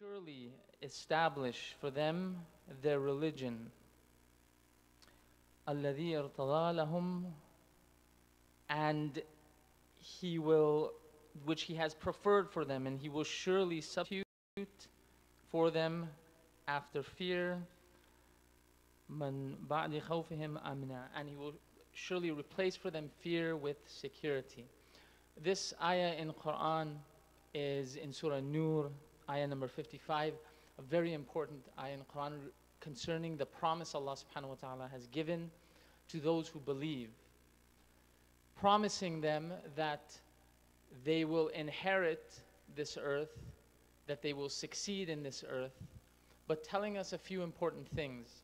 surely establish for them their religion. الَّذِي ارْتَضَى لَهُمْ, and He will, which He has preferred for them, and He will surely substitute for them after fear, مَنْ بَعْدِ خَوْفِهِمْ أَمْنًا, and He will surely replace for them fear with security. This ayah in Quran is in Surah Nur, ayah number 55, a very important ayah in Quran concerning the promise Allah subhanahu wa ta'ala has given to those who believe, promising them that they will inherit this earth, that they will succeed in this earth, but telling us a few important things.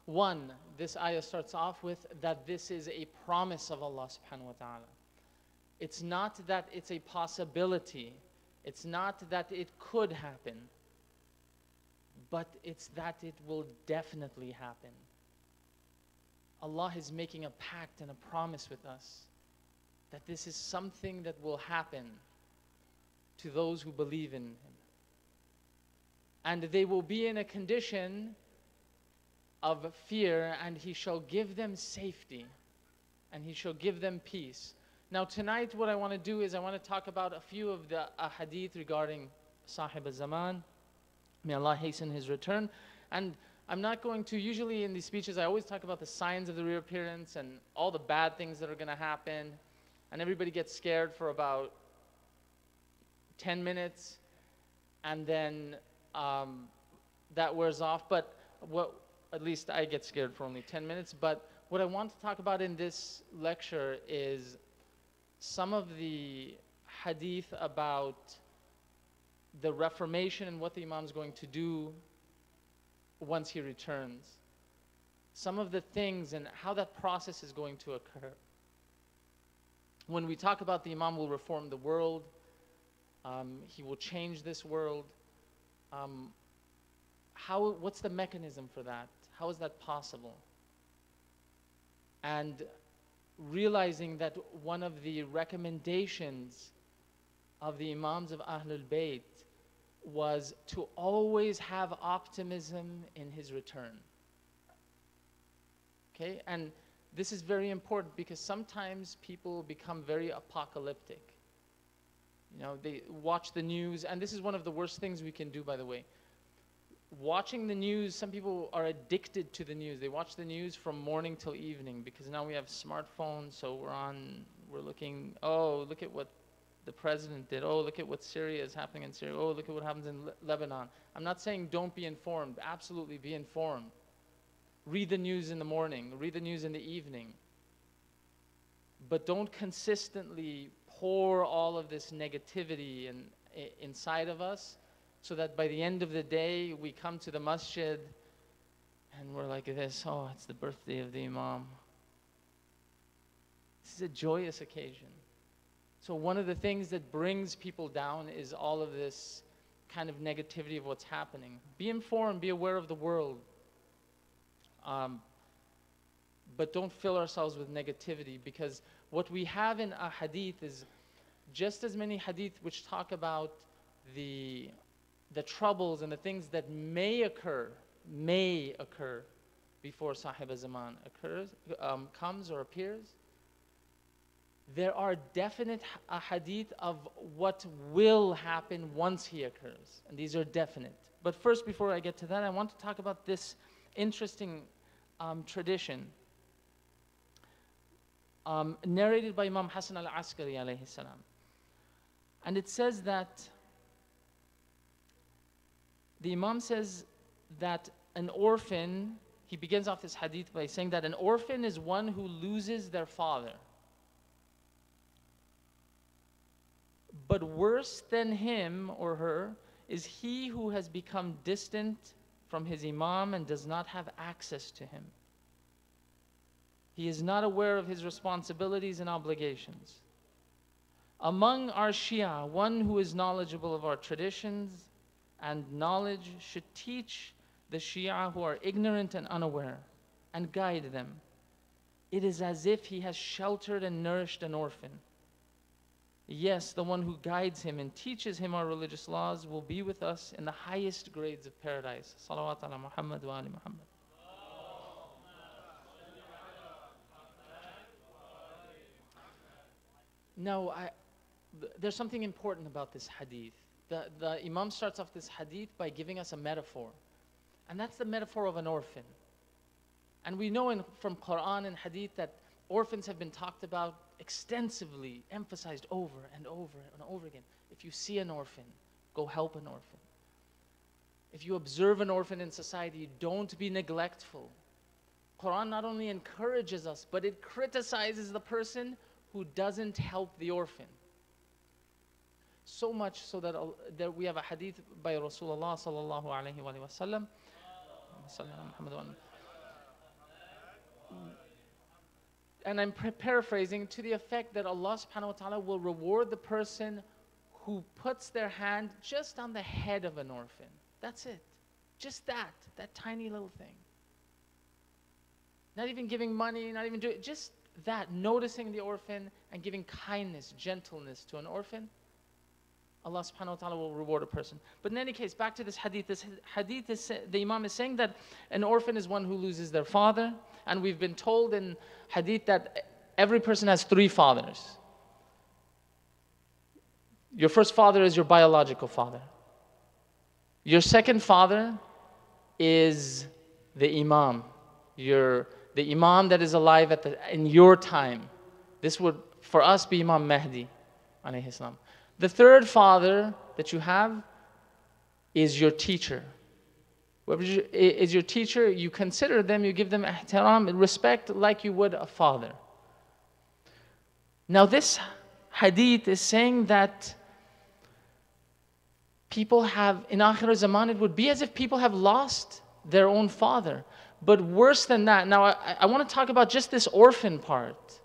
One, this ayah starts off with that this is a promise of Allah subhanahu wa ta'ala. It's not that it's a possibility. It's not that it could happen. But it's that it will definitely happen. Allah is making a pact and a promise with us that this is something that will happen to those who believe in Him. And they will be in a condition of fear, and He shall give them safety, and He shall give them peace. Now tonight what I want to do is I want to talk about a few of the ahadith regarding Sahib al-Zaman. May Allah hasten his return. And I'm not going to, usually in these speeches I always talk about the signs of the reappearance and all the bad things that are going to happen. And everybody gets scared for about 10 minutes, and then that wears off. But at least I get scared for only 10 minutes. But what I want to talk about in this lecture is some of the hadith about the Reformation and what the Imam is going to do once he returns. Some of the things and how that process is going to occur. When we talk about the Imam will reform the world, he will change this world, what's the mechanism for that? How is that possible? And realizing that one of the recommendations of the Imams of Ahlul bayt was to always have optimism in his return. Okay, and this is very important because sometimes people become very apocalyptic. You know, they watch the news, and this is one of the worst things we can do, by the way. Watching the news, some people are addicted to the news. They watch the news from morning till evening because now we have smartphones, so we're looking, oh, look at what the president did. Oh, look at what Syria is happening in Syria. Oh, look at what happens in Lebanon. I'm not saying don't be informed. Absolutely be informed. Read the news in the morning. Read the news in the evening. But don't consistently pour all of this negativity inside of us, so that by the end of the day, we come to the masjid and we're like this, oh, it's the birthday of the Imam. This is a joyous occasion. So one of the things that brings people down is all of this kind of negativity of what's happening. Be informed, be aware of the world. But don't fill ourselves with negativity, because what we have in a hadith is just as many hadith which talk about the troubles and the things that may occur before Sahib al-Zaman comes or appears. There are definite ahadith of what will happen once he occurs, and these are definite. But first, before I get to that, I want to talk about this interesting tradition narrated by Imam Hasan al-Askari alayhi salam. And it says that the Imam says that an orphan, he begins off this hadith by saying that an orphan is one who loses their father. But worse than him or her is he who has become distant from his Imam and does not have access to him. He is not aware of his responsibilities and obligations. Among our Shia, one who is knowledgeable of our traditions and knowledge should teach the Shia who are ignorant and unaware and guide them. It is as if he has sheltered and nourished an orphan. Yes, the one who guides him and teaches him our religious laws will be with us in the highest grades of paradise. Salawat ala Muhammad wa ali Muhammad. Now, there's something important about this hadith. The Imam starts off this hadith by giving us a metaphor. And that's the metaphor of an orphan. And we know from Quran and hadith that orphans have been talked about extensively, emphasized over and over and over again. If you see an orphan, go help an orphan. If you observe an orphan in society, don't be neglectful. Quran not only encourages us, but it criticizes the person who doesn't help the orphan. So much so that we have a hadith by Rasulullah sallallahu alayhi wa sallam. And I'm paraphrasing to the effect that Allah subhanahu wa ta'ala will reward the person who puts their hand just on the head of an orphan. That's it. Just that tiny little thing. Not even giving money, not even doing, just that, noticing the orphan and giving kindness, gentleness to an orphan. Allah subhanahu wa ta'ala will reward a person. But in any case, back to this hadith. This hadith is, the Imam is saying that an orphan is one who loses their father. And we've been told in hadith that every person has 3 fathers. Your first father is your biological father. Your second father is the Imam. The Imam that is alive in your time. This would, for us, be Imam Mahdi, alayhi salam. The third father that you have is your teacher. Whoever is your teacher, you consider them, you give them ihtiram, respect like you would a father. Now this hadith is saying that people have, in Akhir Zaman, it would be as if people have lost their own father. But worse than that, now I want to talk about just this orphan part.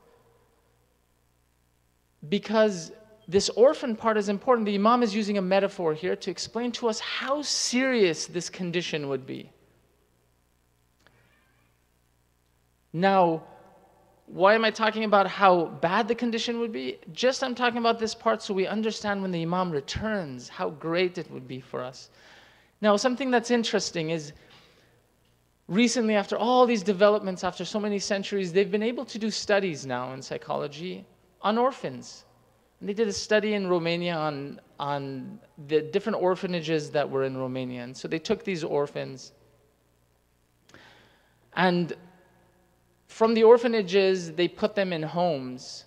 Because this orphan part is important. The Imam is using a metaphor here to explain to us how serious this condition would be. Now, why am I talking about how bad the condition would be? Just I'm talking about this part so we understand when the Imam returns how great it would be for us. Now, something that's interesting is recently, after all these developments, after so many centuries, they've been able to do studies now in psychology on orphans. And they did a study in Romania on the different orphanages that were in Romania. And so they took these orphans. And from the orphanages, they put them in homes.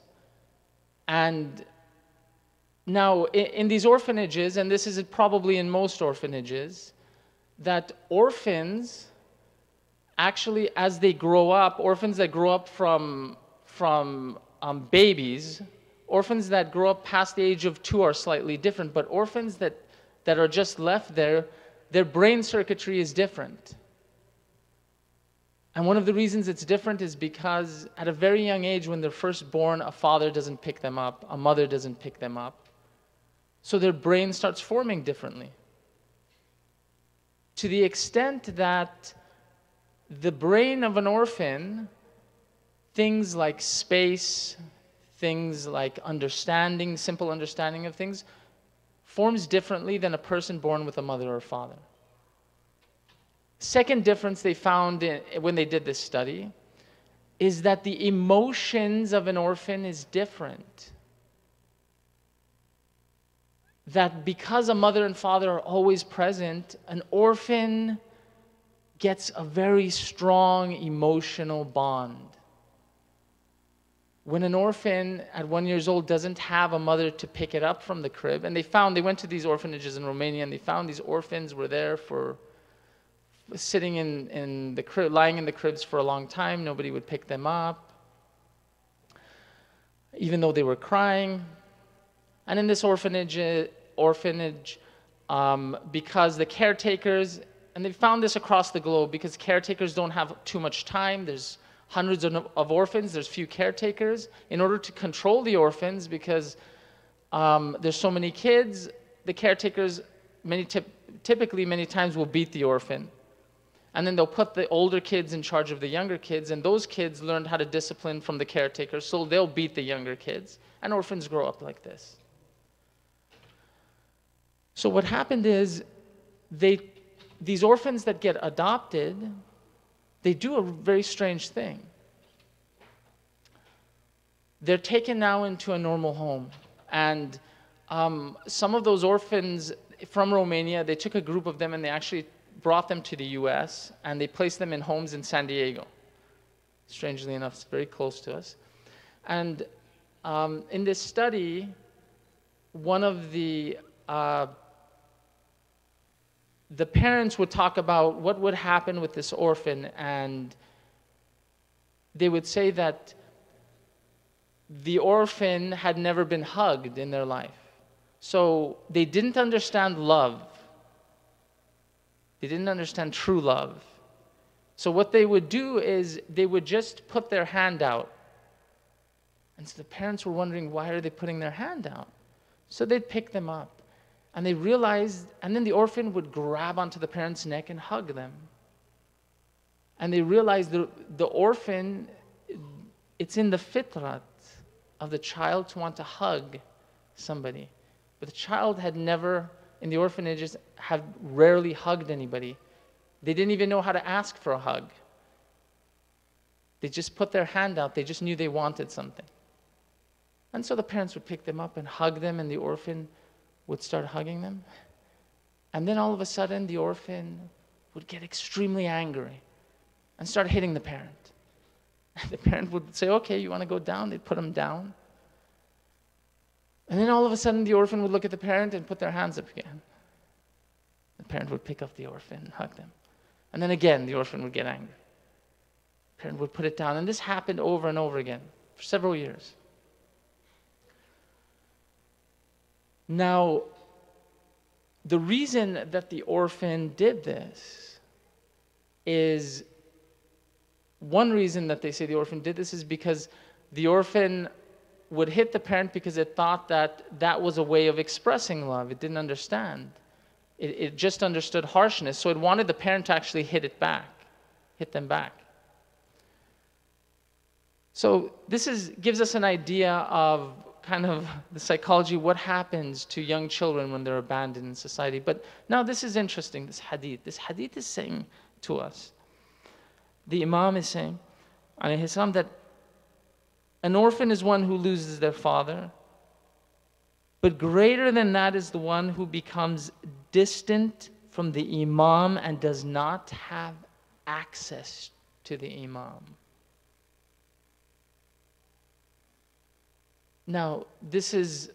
And now, in these orphanages, and this is probably in most orphanages, that orphans, actually, as they grow up, orphans that grow up from babies, orphans that grow up past the age of 2 are slightly different, but orphans that are just left there, their brain circuitry is different. And one of the reasons it's different is because at a very young age, when they're first born, a father doesn't pick them up, a mother doesn't pick them up. So their brain starts forming differently. To the extent that the brain of an orphan, things like space, things like understanding, simple understanding of things, forms differently than a person born with a mother or father. Second difference they found when they did this study is that the emotions of an orphan is different. That because a mother and father are always present, an orphan gets a very strong emotional bond. When an orphan at 1 year old doesn't have a mother to pick it up from the crib, and they went to these orphanages in Romania, and they found these orphans were there for sitting in the crib, lying in the cribs for a long time. Nobody would pick them up, even though they were crying. And in this orphanage, because the caretakers, and they found this across the globe, because caretakers don't have too much time. There's hundreds of orphans, there's few caretakers. In order to control the orphans, because there's so many kids, the caretakers typically many times will beat the orphan. And then they'll put the older kids in charge of the younger kids, and those kids learned how to discipline from the caretakers, so they'll beat the younger kids. And orphans grow up like this. So what happened is, these orphans that get adopted, they do a very strange thing. They're taken now into a normal home. And some of those orphans from Romania, they took a group of them and they actually brought them to the US and they placed them in homes in San Diego. Strangely enough, it's very close to us. And in this study, one of the parents would talk about what would happen with this orphan, and they would say that the orphan had never been hugged in their life. So they didn't understand love. They didn't understand true love. So what they would do is they would just put their hand out. And so the parents were wondering, why are they putting their hand out? So they'd pick them up. And they realized, and then the orphan would grab onto the parent's neck and hug them. And they realized the orphan, it's in the fitrat of the child to want to hug somebody. But the child had never, in the orphanages, had rarely hugged anybody. They didn't even know how to ask for a hug. They just put their hand out. They just knew they wanted something. And so the parents would pick them up and hug them, and the orphan would start hugging them. And then all of a sudden, the orphan would get extremely angry and start hitting the parent. And the parent would say, okay, you want to go down? They'd put him down. And then all of a sudden, the orphan would look at the parent and put their hands up again. The parent would pick up the orphan and hug them. And then again, the orphan would get angry. The parent would put it down. And this happened over and over again for several years. Now, the reason that the orphan did this is, one reason that they say the orphan did this is because the orphan would hit the parent because it thought that that was a way of expressing love. It didn't understand. It just understood harshness, so it wanted the parent to actually hit them back. So this gives us an idea of kind of the psychology, what happens to young children when they're abandoned in society. But now this is interesting, this hadith. This hadith is saying to us, the Imam is saying, alayhi salam, that an orphan is one who loses their father, but greater than that is the one who becomes distant from the Imam and does not have access to the Imam. Now, this is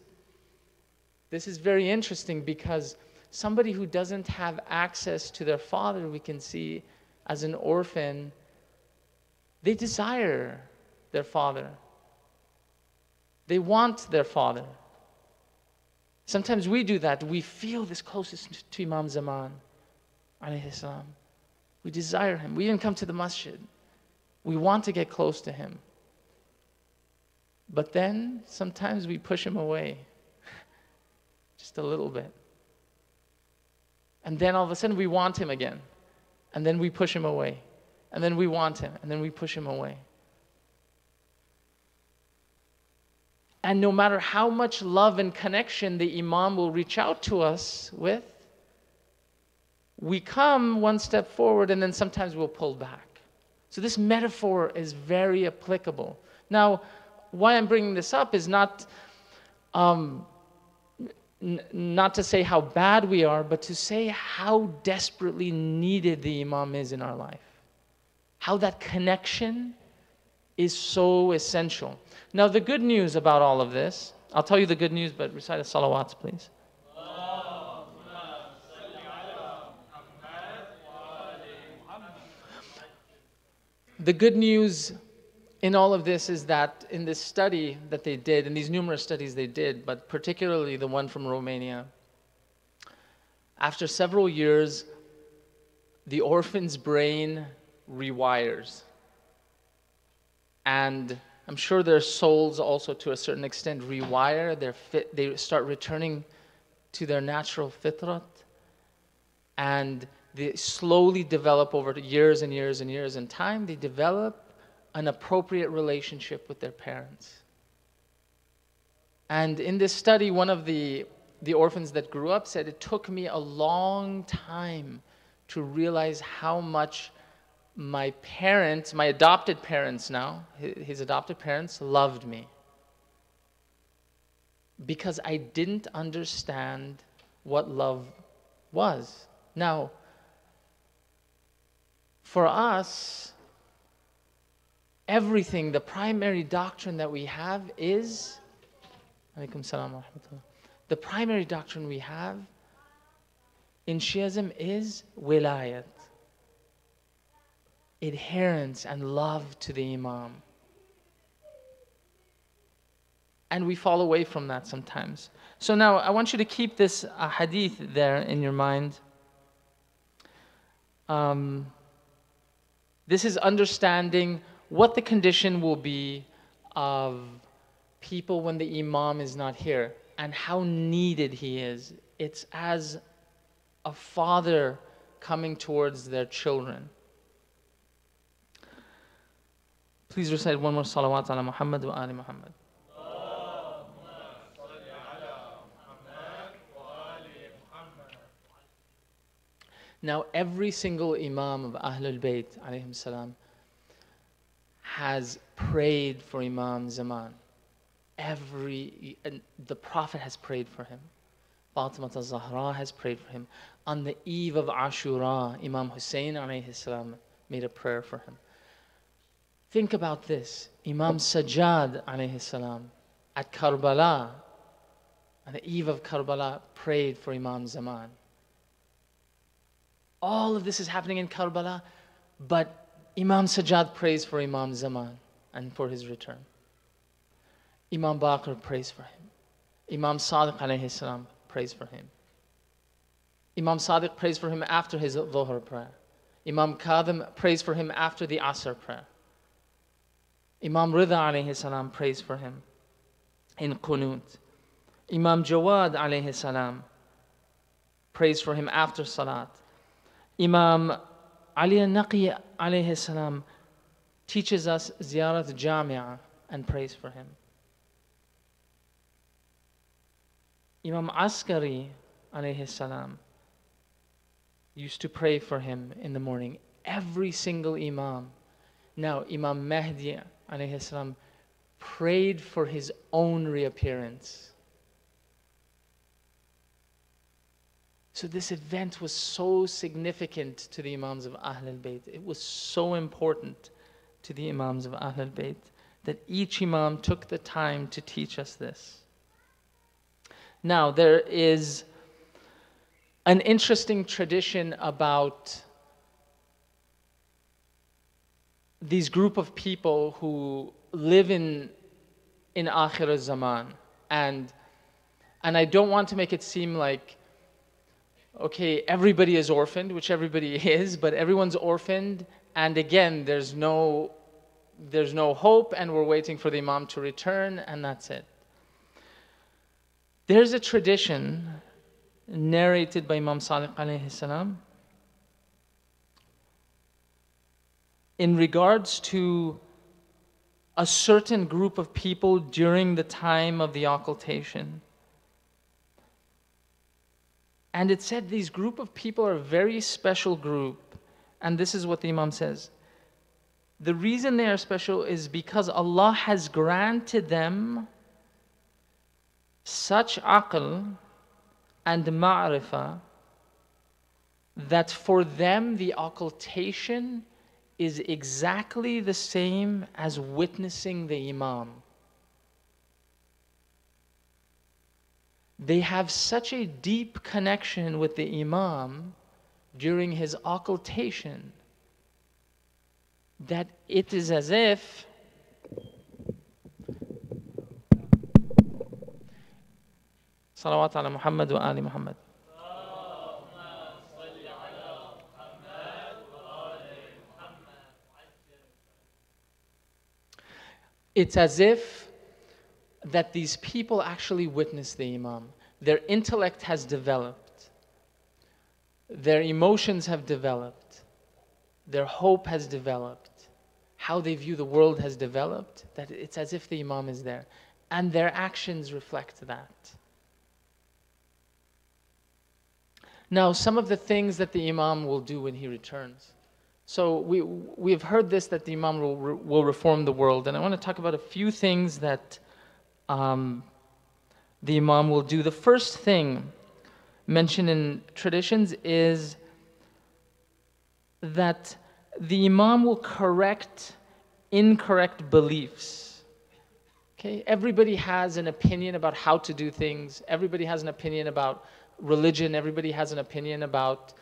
very interesting because somebody who doesn't have access to their father, we can see as an orphan, they desire their father. They want their father. Sometimes we do that. We feel this closest to Imam Zaman, alayhi salam. We desire him. We even come to the masjid. We want to get close to him. But then, sometimes we push him away. Just a little bit. And then all of a sudden we want him again. And then we push him away. And then we want him. And then we push him away. And no matter how much love and connection the Imam will reach out to us with, we come one step forward and then sometimes we'll pull back. So this metaphor is very applicable. Now, why I'm bringing this up is not to say how bad we are, but to say how desperately needed the Imam is in our life. How that connection is so essential. Now, the good news about all of this, I'll tell you the good news, but recite the salawats, please. The good news in all of this is that in this study that they did, in these numerous studies they did, but particularly the one from Romania, after several years, the orphan's brain rewires. And I'm sure their souls also, to a certain extent, rewire. They start returning to their natural fitrat. And they slowly develop over years and years and years. In time, they develop an appropriate relationship with their parents. And in this study, one of the the orphans that grew up said, it took me a long time to realize how much my parents, my adopted parents now, his adopted parents loved me. Because I didn't understand what love was. Now, for us, everything, the primary doctrine that we have is, alaykum salam wa rahmatullah. The primary doctrine we have in Shiism is wilayat, adherence and love to the Imam. And we fall away from that sometimes. So now I want you to keep this hadith there in your mind. This is understanding what the condition will be of people when the Imam is not here and how needed he is. It's as a father coming towards their children. Please recite one more salawat ala Muhammad wa ali Muhammad. Now, every single Imam of Ahlul bayt, alayhim salam, has prayed for Imam Zaman. The Prophet has prayed for him. Fatima al-Zahra has prayed for him. On the eve of Ashura, Imam Hussein alayhi salam made a prayer for him. Think about this. Imam Sajjad alayhi salam at Karbala, on the eve of Karbala, prayed for Imam Zaman. All of this is happening in Karbala, but Imam Sajjad prays for Imam Zaman and for his return. Imam Baqir prays for him. Imam Sadiq alayhi salam prays for him. Imam Sadiq prays for him after his Dhuhr prayer. Imam Kadhim prays for him after the Asr prayer. Imam Rida alayhi salam prays for him in Qunut. Imam Jawad alayhi salam prays for him after Salat. Imam Ali al-Naqi alayhi salam teaches us Ziyarat Jami'ah and prays for him. Imam Askari alayhi salam used to pray for him in the morning. Every single Imam. Now, Imam Mahdi alayhi salam prayed for his own reappearance. So this event was so significant to the Imams of Ahlul Bayt. It was so important to the Imams of Ahlul Bayt that each Imam took the time to teach us this. Now, there is an interesting tradition about these group of people who live in Akhir al-Zaman. And I don't want to make it seem like, okay, everybody is orphaned, which everybody is, but everyone's orphaned, and again, there's no hope, and we're waiting for the Imam to return, and that's it. There's a tradition narrated by Imam Sadiq alayhi salam in regards to a certain group of people during the time of the occultation. And it said these group of people are a very special group. And this is what the Imam says. The reason they are special is because Allah has granted them such aql and ma'rifah that for them the occultation is exactly the same as witnessing the Imam. They have such a deep connection with the Imam during his occultation that it is as if Salawat ala Muhammad wa ali Muhammad. It's as if that these people actually witness the Imam. Their intellect has developed. Their emotions have developed. Their hope has developed. How they view the world has developed. That it's as if the Imam is there. And their actions reflect that. Now, some of the things that the Imam will do when he returns. So we've heard this, that the Imam will reform the world. And I want to talk about a few things that the Imam will do. The first thing mentioned in traditions is that the Imam will correct incorrect beliefs. Okay? Everybody has an opinion about how to do things. Everybody has an opinion about religion. Everybody has an opinion about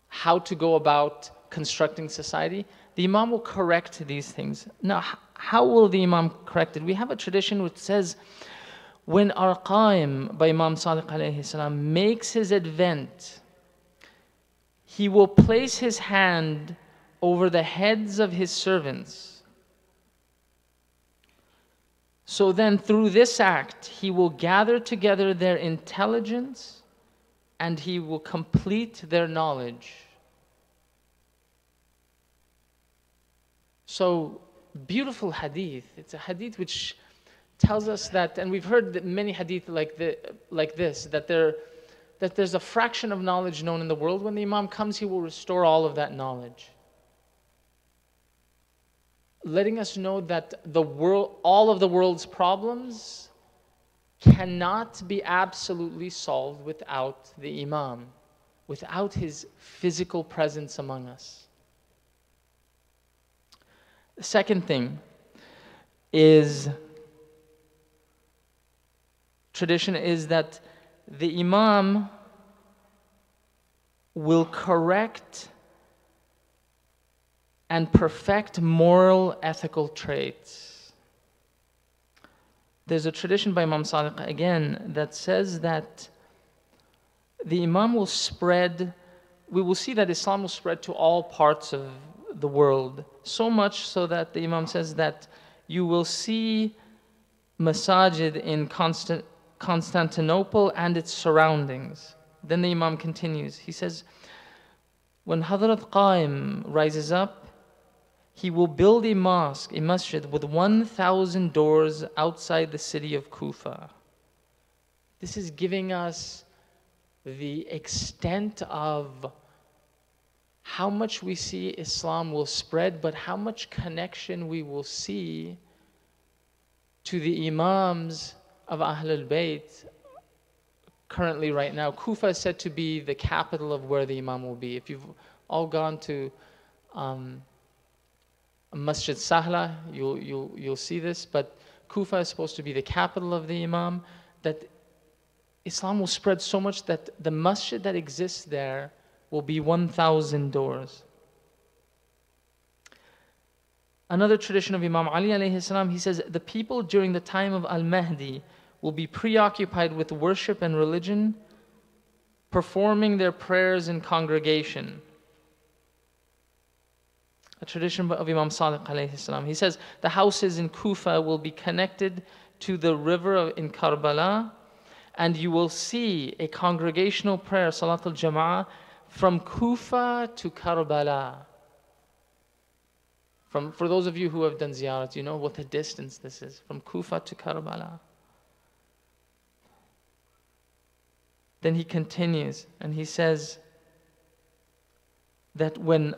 how to go about constructing society. The Imam will correct these things. Now, how will the Imam correct it? We have a tradition which says, when Arqaim by Imam Sadiq alayhi salam makes his advent, he will place his hand over the heads of his servants. So then through this act, he will gather together their intelligence and he will complete their knowledge. So, beautiful hadith. It's a hadith which tells us that, and we've heard many hadith like this, that there's a fraction of knowledge known in the world. When the Imam comes, he will restore all of that knowledge, letting us know that all of the world's problems cannot be absolutely solved without the Imam, without his physical presence among us. The second thing is, tradition is that the Imam will correct and perfect moral, ethical traits. There's a tradition by Imam Sadiq again that says that the Imam will spread, we will see that Islam will spread to all parts of the world, so much so that the Imam says that you will see masajid in Constantinople and its surroundings. Then the Imam continues. He says, when Hadrat Qaim rises up, he will build a mosque, a masjid with 1,000 doors outside the city of Kufa. This is giving us the extent of how much we see Islam will spread, but how much connection we will see to the Imams of Ahlul bayt. Currently, right now, Kufa is said to be the capital of where the Imam will be. If you've all gone to Masjid Sahla, you'll see this, but Kufa is supposed to be the capital of the Imam, that Islam will spread so much that the masjid that exists there will be 1,000 doors. Another tradition of Imam Ali alayhi salam, he says, the people during the time of Al-Mahdi will be preoccupied with worship and religion, performing their prayers in congregation. A tradition of Imam Sadiq alayhi salam. He says, the houses in Kufa will be connected to the river in Karbala, and you will see a congregational prayer, Salatul Jama'ah, from Kufa to Karbala. For those of you who have done ziyarat, you know what the distance this is, from Kufa to Karbala. Then he continues, and he says that when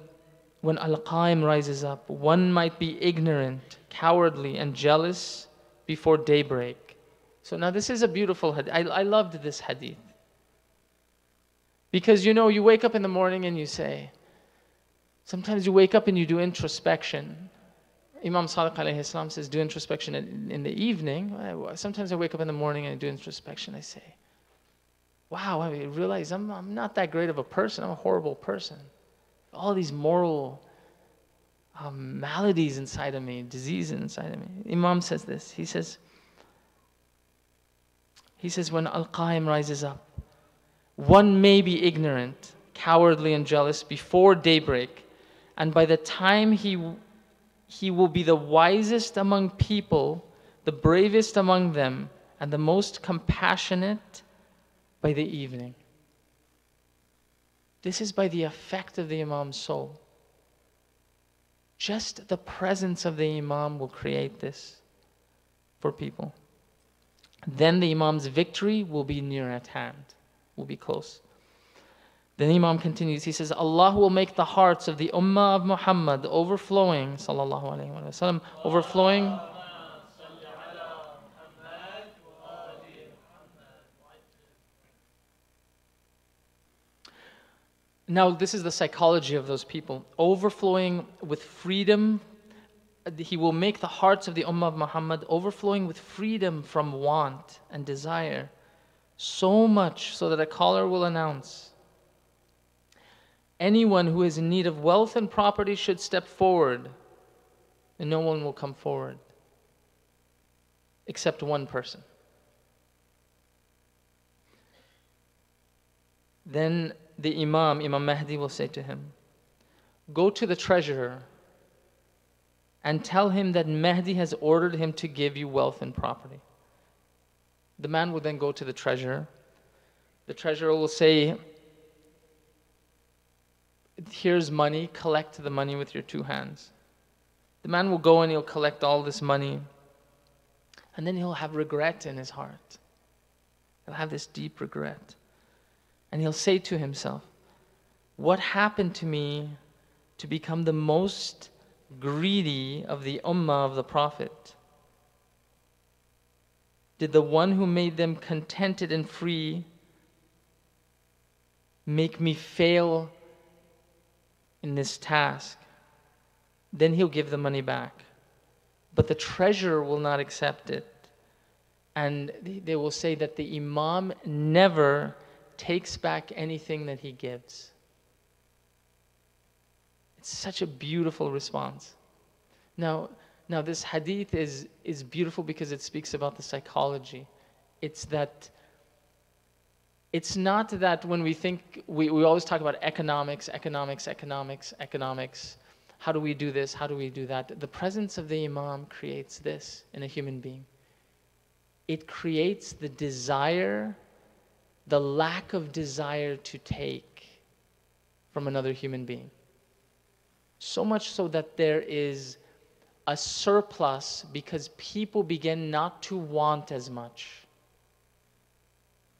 Al-Qaim rises up, one might be ignorant, cowardly, and jealous before daybreak. So now this is a beautiful hadith. I loved this hadith. Because you know, you wake up in the morning and you say, sometimes you wake up and you do introspection. Imam Sadiq alayhi salam says, do introspection in the evening. Sometimes I wake up in the morning and I do introspection. I say, wow, I realize I'm not that great of a person. I'm a horrible person. All these moral maladies inside of me, disease inside of me. Imam says this. He says, when Al-Qaim rises up, one may be ignorant, cowardly, and jealous before daybreak, and by the time he will be the wisest among people, the bravest among them, and the most compassionate by the evening. This is by the effect of the Imam's soul. Just the presence of the Imam will create this for people. Then the Imam's victory will be near at hand. will be close. Then Imam continues, he says, Allah will make the hearts of the Ummah of Muhammad overflowing, sallallahu alayhi wa sallam, overflowing. Now, this is the psychology of those people. Overflowing with freedom. He will make the hearts of the Ummah of Muhammad overflowing with freedom from want and desire. So much so that a caller will announce, anyone who is in need of wealth and property should step forward. And no one will come forward. Except one person. Then the Imam Mahdi will say to him, go to the treasurer and tell him that Mahdi has ordered him to give you wealth and property. The man will then go to the treasurer. The treasurer will say, here's money, collect the money with your two hands. The man will go and he'll collect all this money, and then he'll have regret in his heart. He'll have this deep regret. And he'll say to himself, what happened to me to become the most greedy of the ummah of the Prophet? Did the one who made them contented and free make me fail in this task? Then he'll give the money back. But the treasurer will not accept it. And they will say that the Imam never takes back anything that he gives. It's such a beautiful response. Now this hadith is beautiful because it speaks about the psychology. It's not that when we think, we always talk about economics. How do we do this? How do we do that? The presence of the Imam creates this in a human being. It creates the desire, the lack of desire to take from another human being. So much so that there is a surplus because people begin not to want as much.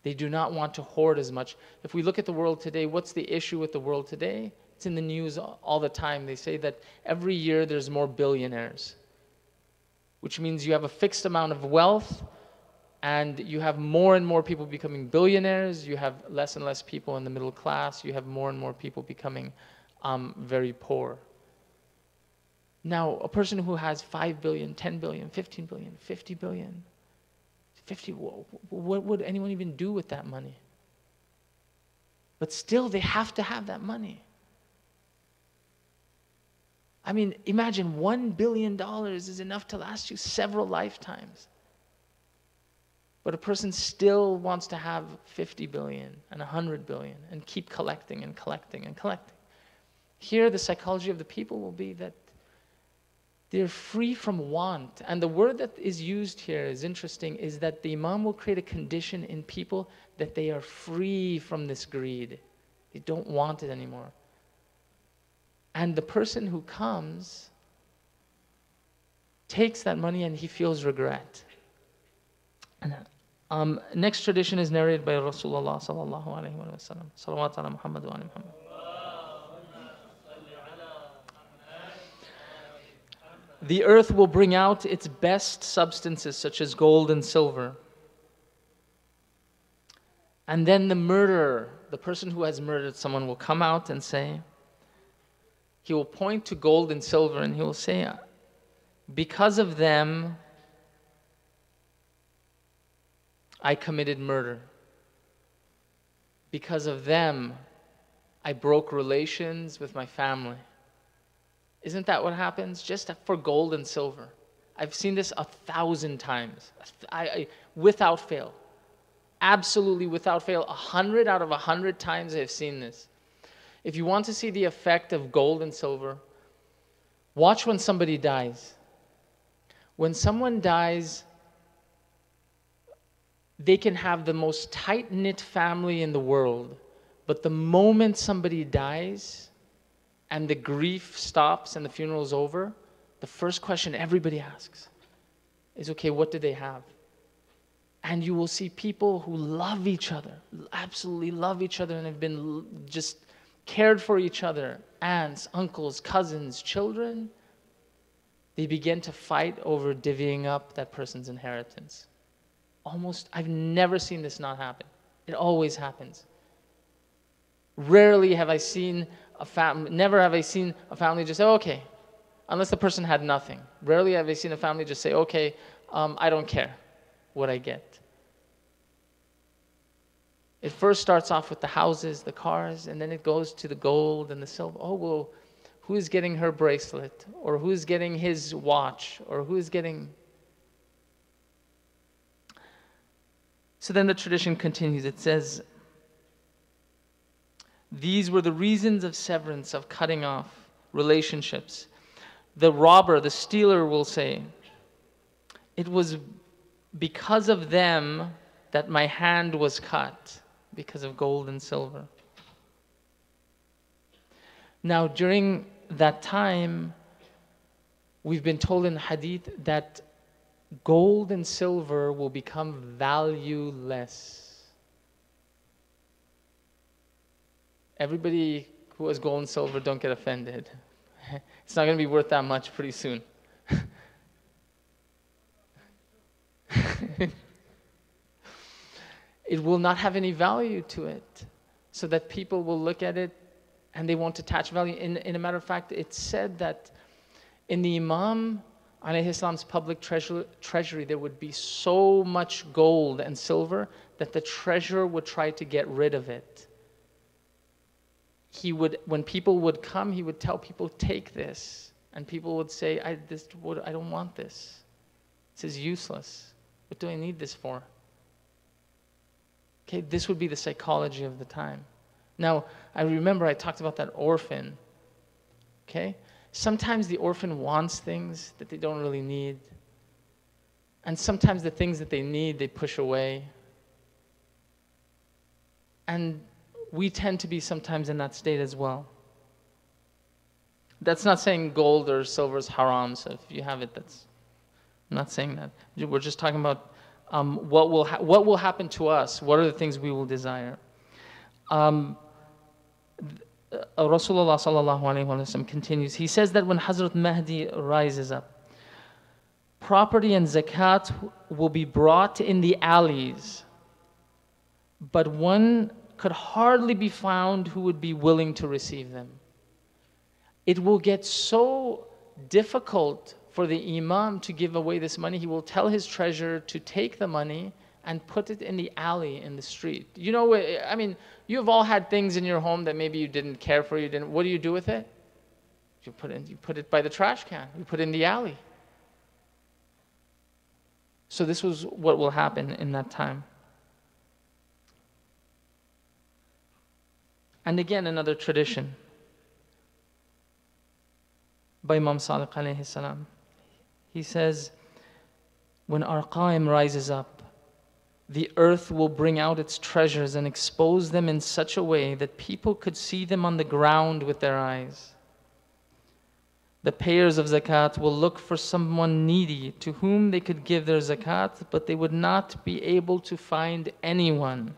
They do not want to hoard as much. If we look at the world today, what's the issue with the world today? It's in the news all the time. They say that every year there's more billionaires, which means you have a fixed amount of wealth, and you have more and more people becoming billionaires. You have less and less people in the middle class. You have more and more people becoming very poor. Now, a person who has 5 billion, 10 billion, 15 billion, 50 billion, what would anyone even do with that money? But still, they have to have that money. I mean, imagine $1 billion is enough to last you several lifetimes. But a person still wants to have 50 billion and 100 billion and keep collecting and collecting and collecting. Here, the psychology of the people will be that they're free from want. And the word that is used here is interesting, is that the Imam will create a condition in people that they are free from this greed. They don't want it anymore. And the person who comes takes that money and he feels regret. Next tradition is narrated by Rasulullah sallallahu alaihi wasallam. Salawat ala Muhammad wa ala Muhammad. The earth will bring out its best substances such as gold and silver. And then the murderer, the person who has murdered someone, will come out and say, he will point to gold and silver and he will say, because of them, I committed murder. Because of them, I broke relations with my family. Isn't that what happens? Just for gold and silver. I've seen this 1,000 times. Without fail. Absolutely without fail. 100 out of 100 times I've seen this. If you want to see the effect of gold and silver, watch when somebody dies. When someone dies, they can have the most tight-knit family in the world, but the moment somebody dies and the grief stops and the funeral is over, the first question everybody asks is, okay, what did they have? And you will see people who love each other, absolutely love each other, and have been just cared for each other, aunts, uncles, cousins, children. They begin to fight over divvying up that person's inheritance. Almost, I've never seen this not happen. It always happens. Rarely have I seen a family, never have I seen a family just say, okay, unless the person had nothing. Rarely have I seen a family just say, okay, I don't care what I get. It first starts off with the houses, the cars, and then it goes to the gold and the silver. Oh, well, who's getting her bracelet? Or who's getting his watch? Or who's getting... So then the tradition continues. It says, these were the reasons of severance, of cutting off relationships. The robber, the stealer will say, it was because of them that my hand was cut, because of gold and silver. Now, during that time, we've been told in the hadith that gold and silver will become valueless. Everybody who has gold and silver, don't get offended. It's not going to be worth that much pretty soon. It will not have any value to it, so that people will look at it and they won't attach value. In a matter of fact, it's said that in the Imam alayhi salam's public treasury, there would be so much gold and silver that the treasurer would try to get rid of it. He would, when people would come, he would tell people, take this. And people would say, I don't want this. This is useless. What do I need this for? Okay, this would be the psychology of the time. Now, I remember I talked about that orphan. Okay? Sometimes the orphan wants things that they don't really need. And sometimes the things that they need, they push away. And we tend to be sometimes in that state as well. That's not saying gold or silver is haram, so if you have it, that's... I'm not saying that. We're just talking about what will happen to us. What are the things we will desire? Rasulullah sallallahu alaihi wasallam continues. He says that when Hazrat Mahdi rises up, property and zakat will be brought in the alleys, but one could hardly be found who would be willing to receive them. It will get so difficult for the imam to give away this money. He will tell his treasurer to take the money and put it in the alley in the street. You know, I mean, you've all had things in your home that maybe you didn't care for. What do you do with it? You put it by the trash can. You put it in the alley. So this was what will happen in that time. And again, another tradition by Imam Sadiq alayhi salam. He says, when our Qa'im rises up, the earth will bring out its treasures and expose them in such a way that people could see them on the ground with their eyes. The payers of zakat will look for someone needy to whom they could give their zakat, but they would not be able to find anyone.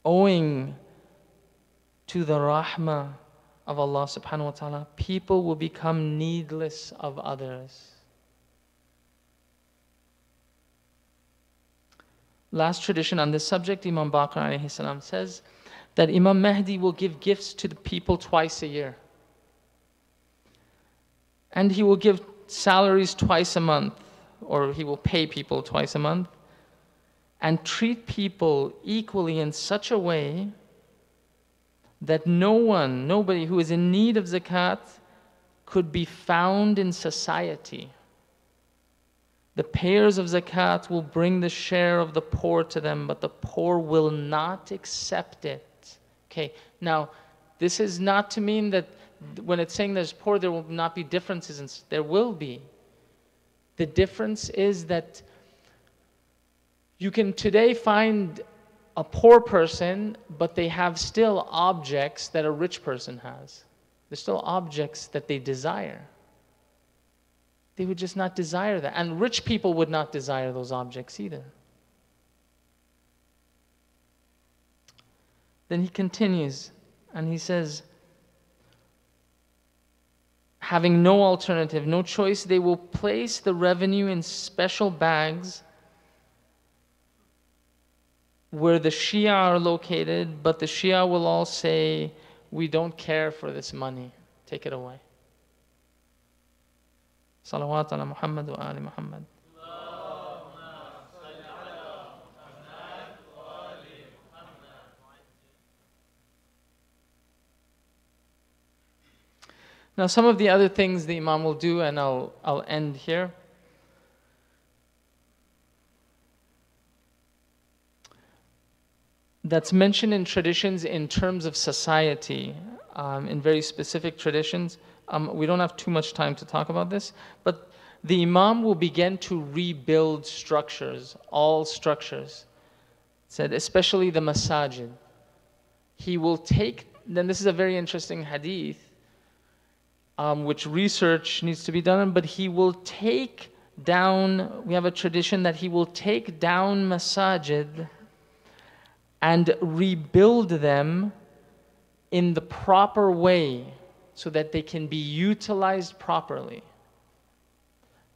Owing to the rahmah of Allah subhanahu wa ta'ala, people will become needless of others. Last tradition on this subject, Imam Baqir alayhi salam says that Imam Mahdi will give gifts to the people twice a year. And he will give salaries twice a month, or he will pay people twice a month, and treat people equally in such a way that nobody who is in need of zakat could be found in society. The payers of zakat will bring the share of the poor to them, but the poor will not accept it. Okay, now, this is not to mean that when it's saying there's poor, there will not be differences. There will be. The difference is that you can today find a poor person, but they have still objects that a rich person has. There's still objects that they desire. They would just not desire that. And rich people would not desire those objects either. Then he continues and he says, having no alternative, no choice, they will place the revenue in special bags where the Shia are located, but the Shia will all say, we don't care for this money. Take it away. Salawat ala Muhammad wa ali Muhammad. Now, some of the other things the Imam will do, and I'll end here. That's mentioned in traditions in terms of society, in very specific traditions. We don't have too much time to talk about this, but the Imam will begin to rebuild structures, all structures. It said, especially the masajid. He will take, then this is a very interesting hadith, which research needs to be done, but he will take down, we have a tradition that he will take down masajid and rebuild them in the proper way so that they can be utilized properly.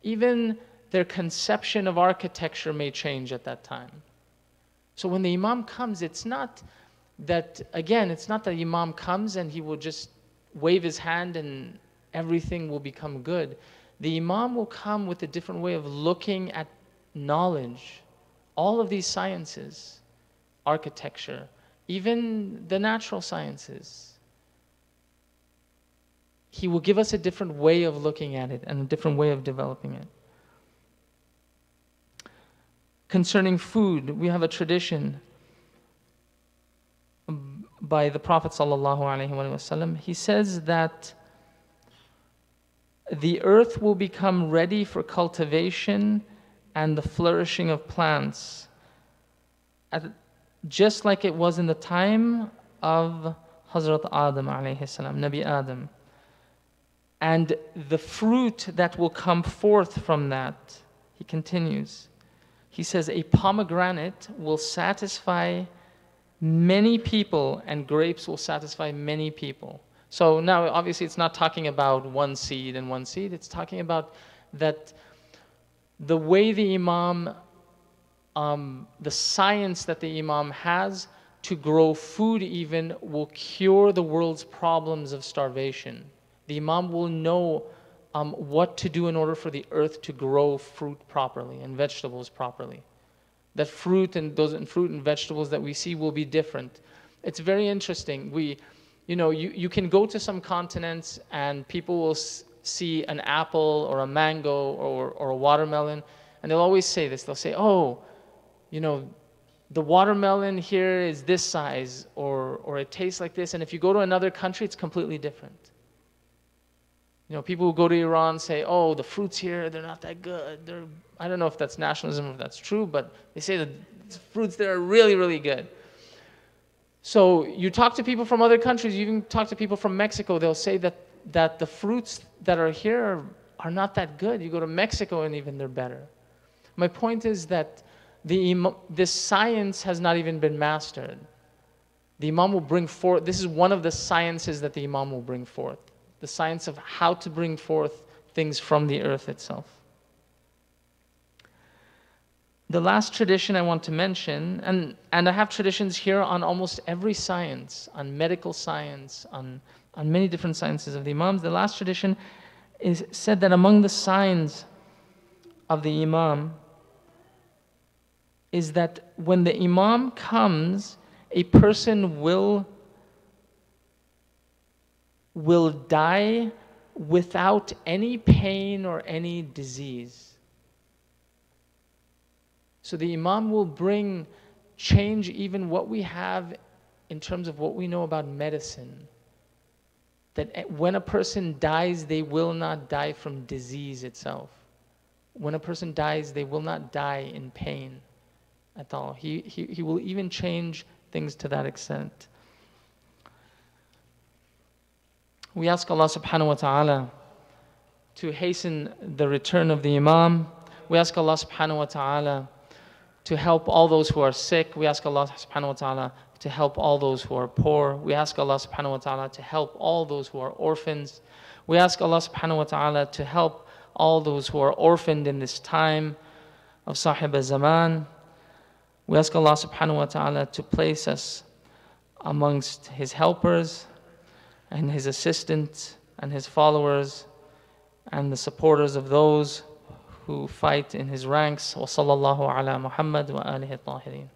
Even their conception of architecture may change at that time. So when the Imam comes, it's not that, again, it's not that the Imam comes and he will just wave his hand and everything will become good. The Imam will come with a different way of looking at knowledge, all of these sciences, architecture, even the natural sciences. He will give us a different way of looking at it and a different way of developing it. Concerning food, we have a tradition by the Prophet ﷺ. He says that the earth will become ready for cultivation and the flourishing of plants, just like it was in the time of Hazrat Adam alayhi salam, Nabi Adam. And the fruit that will come forth from that, he continues, he says, a pomegranate will satisfy many people and grapes will satisfy many people. So now obviously it's not talking about one seed and one seed, it's talking about that the way the Imam, the science that the Imam has to grow food even will cure the world's problems of starvation. The Imam will know what to do in order for the earth to grow fruit properly and vegetables properly. That fruit and vegetables that we see will be different. It's very interesting. You can go to some continents and people will see an apple or a mango or a watermelon, and they'll always say this. They'll say, oh, the watermelon here is this size, or it tastes like this. And if you go to another country, it's completely different. People who go to Iran say, oh, the fruits here, they're not that good. I don't know if that's nationalism or if that's true, but they say the fruits there are really, really good. So you talk to people from other countries, you even talk to people from Mexico, they'll say that the fruits that are here are not that good. You go to Mexico and even they're better. My point is that this science has not even been mastered. The Imam will bring forth, this is one of the sciences that the Imam will bring forth. The science of how to bring forth things from the earth itself. The last tradition I want to mention, and I have traditions here on almost every science, on medical science, on many different sciences of the Imams. The last tradition is said that among the signs of the Imam is that when the Imam comes, a person will die without any pain or any disease. So the Imam will change even what we have in terms of what we know about medicine. That when a person dies, they will not die from disease itself. When a person dies, they will not die in pain at all. He will even change things to that extent. We ask Allah subhanahu wa ta'ala to hasten the return of the Imam. We ask Allah subhanahu wa ta'ala to help all those who are sick. We ask Allah subhanahu wa ta'ala to help all those who are poor. We ask Allah subhanahu wa ta'ala to help all those who are orphans. We ask Allah subhanahu wa ta'ala to help all those who are orphaned in this time of Sahib al-Zaman. We ask Allah subhanahu wa ta'ala to place us amongst His helpers and His assistants and His followers and the supporters of those who fight in His ranks. Wa sallallahu ala Muhammad wa alihi at-tahirin.